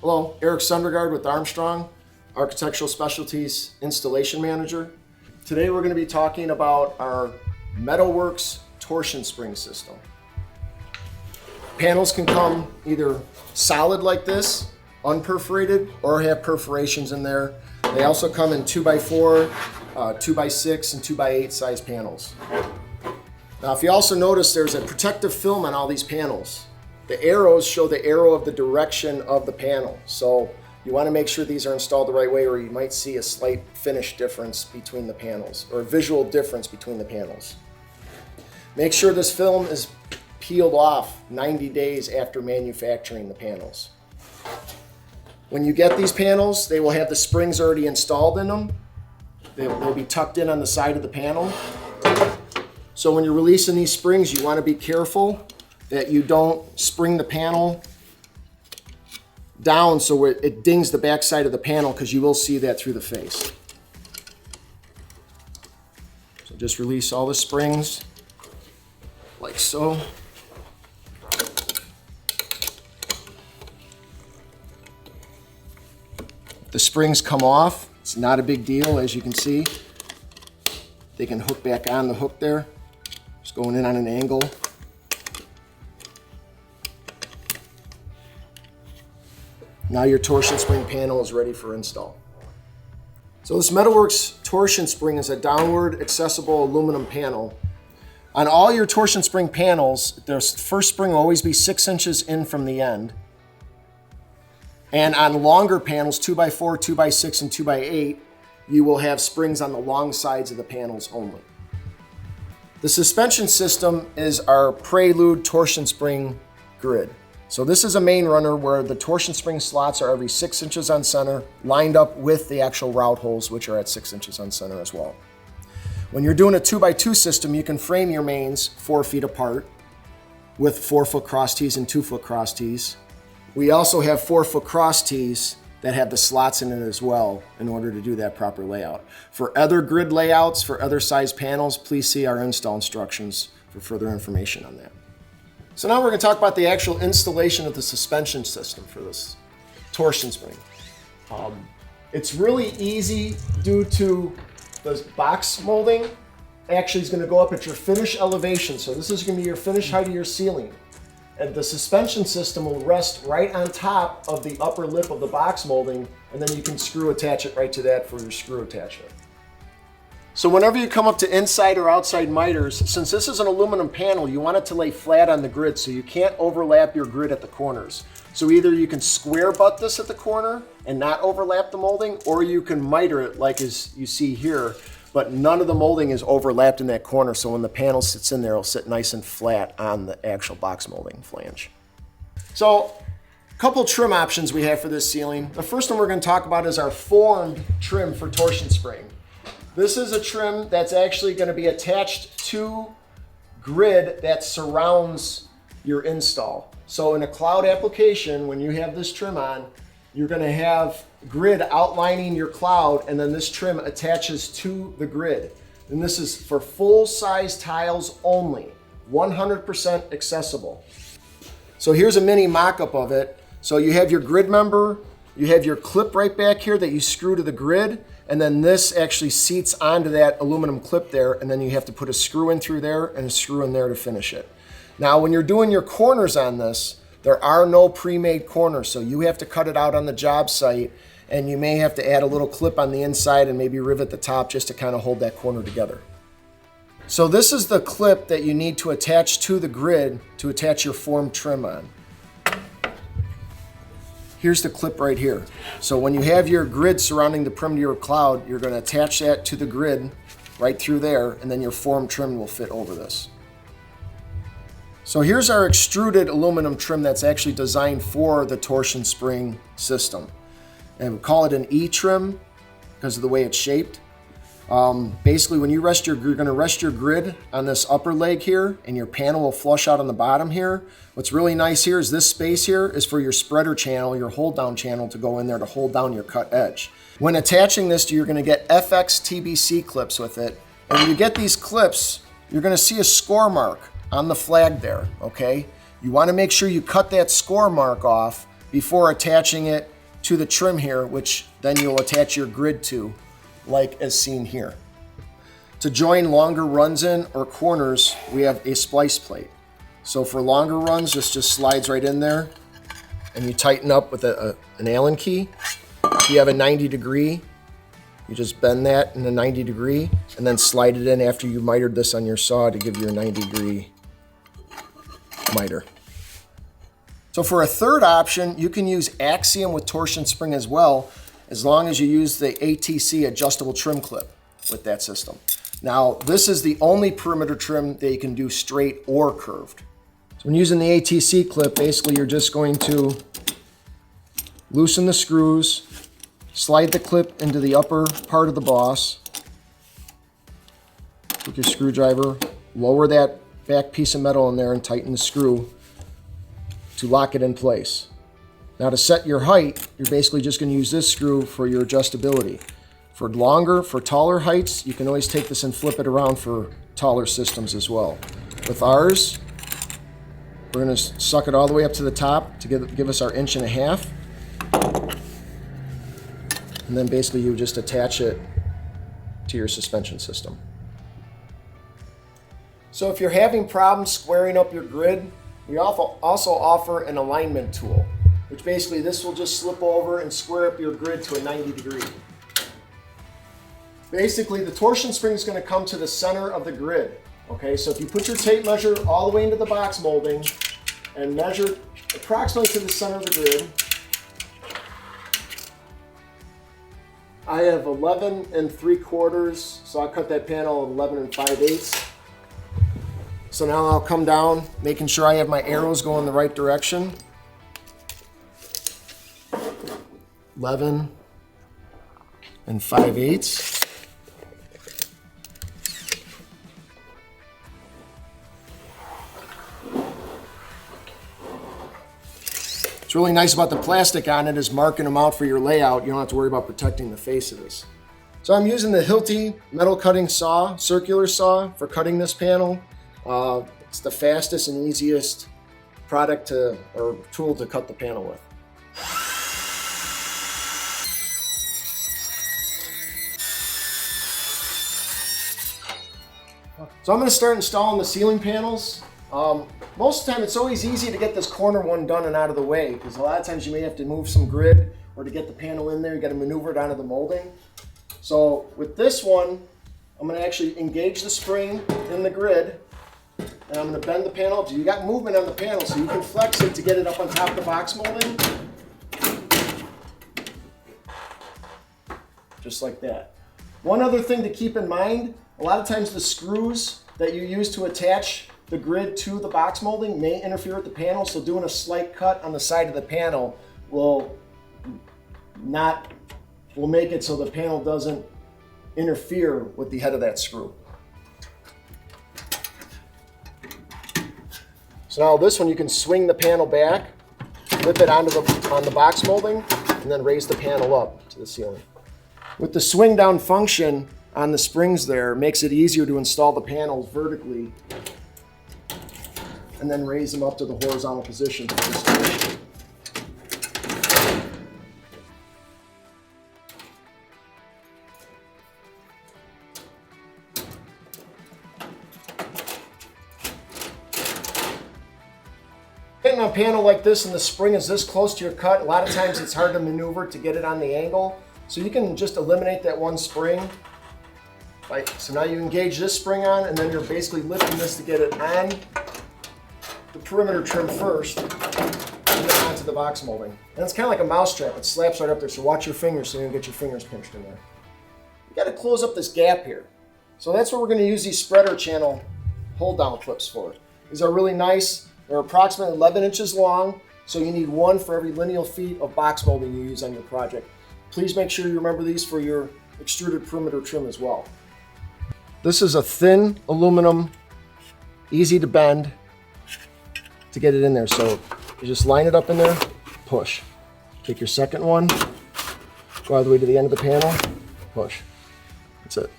Hello, Eric Sundergaard with Armstrong, Architectural Specialties Installation Manager. Today we're going to be talking about our METALWORKS Torsion Spring system. Panels can come either solid like this, unperforated, or have perforations in there. They also come in 2x4, 2x6, and 2x8 size panels. Now if you also notice, there's a protective film on all these panels. The arrows show the arrow of the direction of the panel. So you want to make sure these are installed the right way, or you might see a slight finish difference between the panels, or a visual difference between the panels. Make sure this film is peeled off 90 days after manufacturing the panels. When you get these panels, they will have the springs already installed in them. They'll be tucked in on the side of the panel. So when you're releasing these springs, you want to be careful that you don't spring the panel down so it dings the back side of the panel, because you will see that through the face. So just release all the springs like so. If the springs come off, it's not a big deal. As you can see, they can hook back on the hook there. Just going in on an angle. Now your torsion spring panel is ready for install. So this METALWORKS Torsion Spring is a downward accessible aluminum panel. On all your torsion spring panels, the first spring will always be 6 inches in from the end. And on longer panels, 2x4, 2x6, and 2x8, you will have springs on the long sides of the panels only. The suspension system is our Prelude torsion spring grid. So this is a main runner where the torsion spring slots are every 6 inches on center, lined up with the actual route holes, which are at 6 inches on center as well. When you're doing a 2x2 system, you can frame your mains 4 feet apart with 4-foot cross tees and 2-foot cross tees. We also have 4-foot cross tees that have the slots in it as well in order to do that proper layout. For other grid layouts, for other size panels, please see our install instructions for further information on that. So now we're going to talk about the actual installation of the suspension system for this torsion spring. It's really easy due to the box molding. Actually, is going to go up at your finish elevation. So this is going to be your finish height of your ceiling. And the suspension system will rest right on top of the upper lip of the box molding, and then you can screw attach it right to that for your screw attachment. So whenever you come up to inside or outside miters, since this is an aluminum panel, you want it to lay flat on the grid, so you can't overlap your grid at the corners. So either you can square butt this at the corner and not overlap the molding, or you can miter it like as you see here, but none of the molding is overlapped in that corner, so when the panel sits in there, it'll sit nice and flat on the actual box molding flange. So a couple trim options we have for this ceiling. The first one we're going to talk about is our formed trim for torsion spring. This is a trim that's actually going to be attached to grid that surrounds your install. So in a cloud application, when you have this trim on, you're going to have grid outlining your cloud, and then this trim attaches to the grid. And this is for full-size tiles only, 100% accessible. So here's a mini mock-up of it. So you have your grid member, you have your clip right back here that you screw to the grid, and then this actually seats onto that aluminum clip there, and then you have to put a screw in through there and a screw in there to finish it. Now when you're doing your corners on this, there are no pre-made corners, so you have to cut it out on the job site, and you may have to add a little clip on the inside and maybe rivet the top just to kind of hold that corner together. So this is the clip that you need to attach to the grid to attach your formed trim on. Here's the clip right here. So when you have your grid surrounding the perimeter of your cloud, you're going to attach that to the grid right through there, and then your formed trim will fit over this. So here's our extruded aluminum trim that's actually designed for the torsion spring system. And we call it an E-trim because of the way it's shaped. Basically, when you rest you're going to rest your grid on this upper leg here, and your panel will flush out on the bottom here. What's really nice here is this space here is for your spreader channel, your hold down channel, to go in there to hold down your cut edge. When attaching this, you're going to get FX TBC clips with it. And when you get these clips, you're going to see a score mark on the flag there, okay? You want to make sure you cut that score mark off before attaching it to the trim here, which then you'll attach your grid to, like as seen here. To join longer runs in or corners, we have a splice plate. So for longer runs, this just slides right in there, and you tighten up with an Allen key. If you have a 90 degree, you just bend that in a 90 degree and then slide it in after you mitered this on your saw to give you a 90 degree miter. So for a third option, you can use Axiom with torsion spring as well, as long as you use the ATC adjustable trim clip with that system. Now, this is the only perimeter trim that you can do straight or curved. So when using the ATC clip, basically you're just going to loosen the screws, slide the clip into the upper part of the boss with your screwdriver, lower that back piece of metal in there and tighten the screw to lock it in place. Now to set your height, you're basically just going to use this screw for your adjustability. For taller heights, you can always take this and flip it around for taller systems as well. With ours, we're going to suck it all the way up to the top to give us our 1.5 inches. And then basically you just attach it to your suspension system. So if you're having problems squaring up your grid, we also offer an alignment tool, which basically this will just slip over and square up your grid to a 90 degree. Basically, the torsion spring is going to come to the center of the grid. Okay, so if you put your tape measure all the way into the box molding and measure approximately to the center of the grid, I have 11 3/4, so I'll cut that panel 11 5/8. So now I'll come down, making sure I have my arrows going the right direction. 11 5/8. What's really nice about the plastic on it is marking them out for your layout. You don't have to worry about protecting the face of this. So I'm using the Hilti metal cutting saw, circular saw, for cutting this panel. It's the fastest and easiest tool to cut the panel with. So I'm going to start installing the ceiling panels. Most of the time it's always easy to get this corner one done and out of the way, because a lot of times you may have to move some grid, or to get the panel in there you got to maneuver it onto the molding. So with this one, I'm going to actually engage the spring in the grid, and I'm going to bend the panel. You got movement on the panel, so you can flex it to get it up on top of the box molding. Just like that. One other thing to keep in mind, a lot of times the screws that you use to attach the grid to the box molding may interfere with the panel, so doing a slight cut on the side of the panel will make it so the panel doesn't interfere with the head of that screw. So now this one, you can swing the panel back, flip it on the box molding, and then raise the panel up to the ceiling. With the swing down function on the springs there, it makes it easier to install the panels vertically and then raise them up to the horizontal position for installation. Getting a panel like this and the spring is this close to your cut, a lot of times it's hard to maneuver to get it on the angle. So you can just eliminate that one spring. So now you engage this spring on, and then you're basically lifting this to get it on the perimeter trim first, and then onto the box molding. And it's kind of like a mouse trap. It slaps right up there, so watch your fingers so you don't get your fingers pinched in there. You got to close up this gap here. So that's what we're going to use these spreader channel hold down clips for. These are really nice. They're approximately 11 inches long, so you need one for every lineal feet of box molding you use on your project. Please make sure you remember these for your extruded perimeter trim as well. This is a thin aluminum, easy to bend to get it in there. So you just line it up in there, push. Take your second one, go all the way to the end of the panel, push. That's it.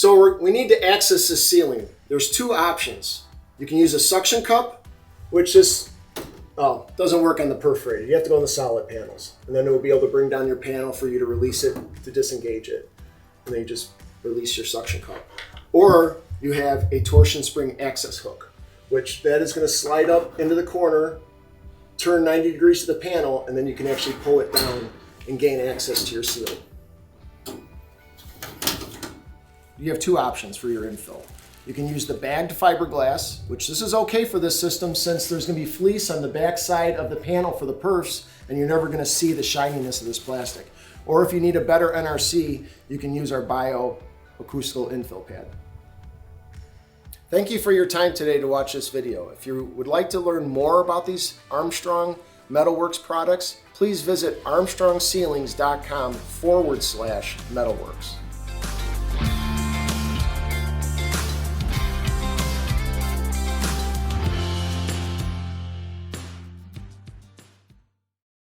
So we need to access this ceiling. There's two options. You can use a suction cup, which just doesn't work on the perforated. You have to go on the solid panels. And then it will be able to bring down your panel for you to release it, to disengage it. And then you just release your suction cup. Or you have a torsion spring access hook, which that is going to slide up into the corner, turn 90 degrees to the panel, and then you can actually pull it down and gain access to your ceiling. You have two options for your infill. You can use the bagged fiberglass, which this is okay for this system since there's going to be fleece on the back side of the panel for the perfs, and you're never going to see the shininess of this plastic. Or if you need a better NRC, you can use our bioacoustical infill pad. Thank you for your time today to watch this video. If you would like to learn more about these Armstrong METALWORKS products, please visit armstrongceilings.com/metalworks.